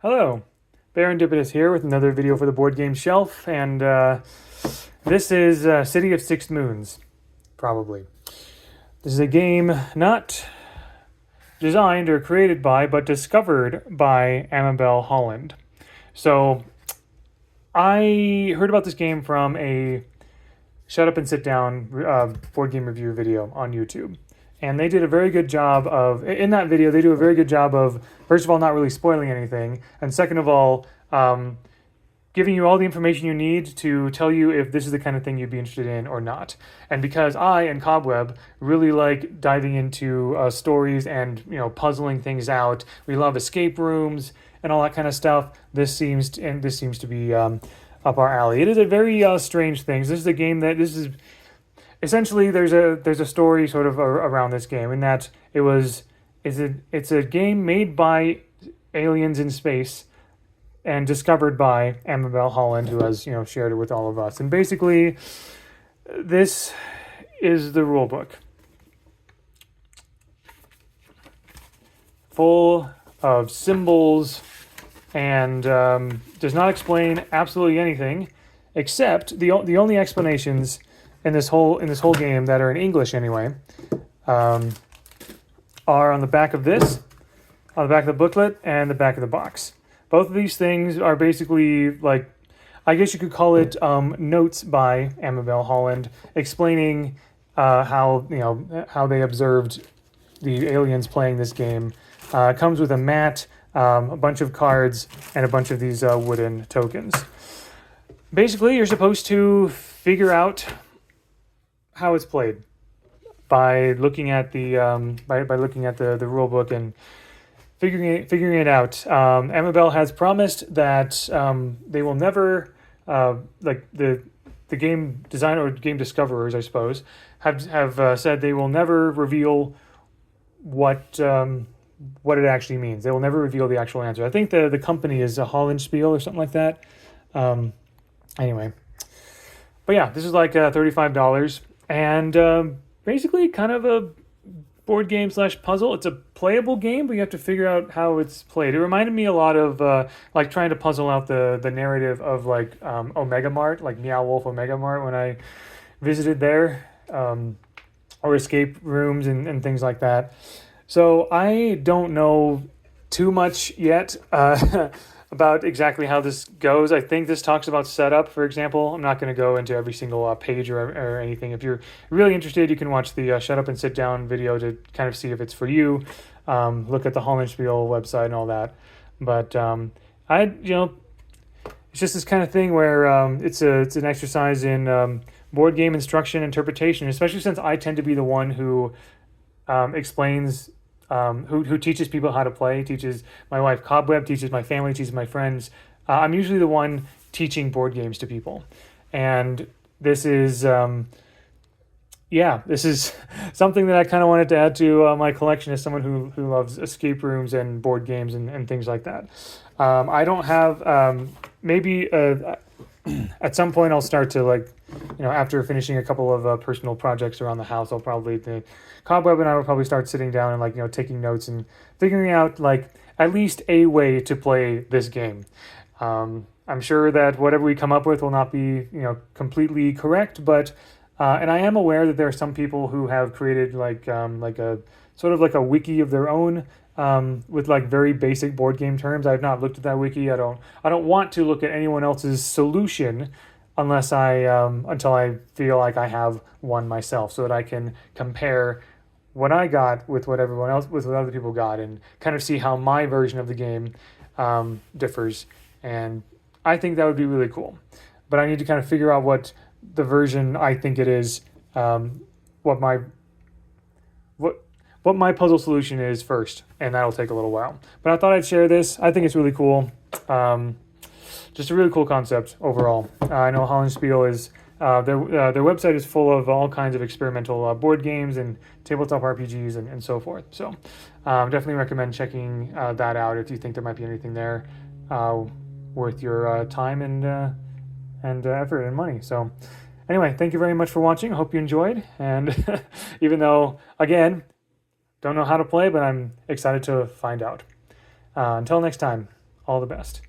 Hello, Barendipitous here with another video for the Board Game Shelf, and this is City of Six Moons, probably. This is a game not designed or created by, but discovered by Amabel Holland. So, I heard about this game from a Shut Up and Sit Down board game review video on YouTube. And they did a very good job of, in that video, they do a very good job of, first of all, not really spoiling anything, and second of all, giving you all the information you need to tell you if this is the kind of thing you'd be interested in or not. And because I and Cobweb really like diving into stories and puzzling things out, we love escape rooms and all that kind of stuff. This seems to be up our alley. It is a very strange thing. This is a game that essentially there's a story sort of around this game, in that it's a game made by aliens in space and discovered by Amabel Holland, who has shared it with all of us. And basically, this is the rule book, full of symbols, and does not explain absolutely anything, except the only explanations in this whole game that are in English anyway, are on the back of this, on the back of the booklet, and the back of the box. Both of these things are basically, like, I guess you could call it notes by Amabel Holland explaining how they observed the aliens playing this game. It comes with a mat, a bunch of cards, and a bunch of these wooden tokens. Basically, you're supposed to figure out how it's played by looking at the the rule book and figuring it out. Amabel has promised that they will never the game designer or game discoverers, I suppose, have said they will never reveal what it actually means. They will never reveal the actual answer. I think the company is a Hollandspiel or something like that. Anyway, but yeah, this is like $35. And basically kind of a board game / puzzle. It's a playable game, but you have to figure out how it's played. It reminded me a lot of like trying to puzzle out the narrative of like Omega Mart, like Meow Wolf Omega Mart, when I visited there, or escape rooms and things like that. So I don't know too much yet about exactly how this goes. I think this talks about setup, for example. I'm not going to go into every single page or anything. If you're really interested, you can watch the Shut Up and Sit Down video to kind of see if it's for you. Look at the Hollandspiel website and all that. But it's just this kind of thing where it's an exercise in board game instruction interpretation, especially since I tend to be the one who explains. Who teaches people how to play, teaches my wife Cobweb, teaches my family, teaches my friends. I'm usually the one teaching board games to people. And this is, this is something that I kind of wanted to add to my collection as someone who loves escape rooms and board games and things like that. I don't have, maybe at some point I'll start to after finishing a couple of personal projects around the house, I'll probably, Cobweb and I will probably start sitting down and taking notes and figuring out at least a way to play this game. I'm sure that whatever we come up with will not be completely correct, but and I am aware that there are some people who have created a sort of like a wiki of their own, with very basic board game terms. I have not looked at that wiki. I don't want to look at anyone else's solution unless until I feel like I have one myself, so that I can compare what I got with what other people got, and kind of see how my version of the game differs. And I think that would be really cool. But I need to kind of figure out what the version I think it is, what my puzzle solution is first, and that'll take a little while. But I thought I'd share this. I think it's really cool. Just a really cool concept overall. I know Hollandspiel is their website is full of all kinds of experimental board games and tabletop RPGs and so forth. So definitely recommend checking that out if you think there might be anything there worth your time and effort and money. So anyway, thank you very much for watching. I hope you enjoyed. And even though, again, don't know how to play, but I'm excited to find out. Until next time, All the best.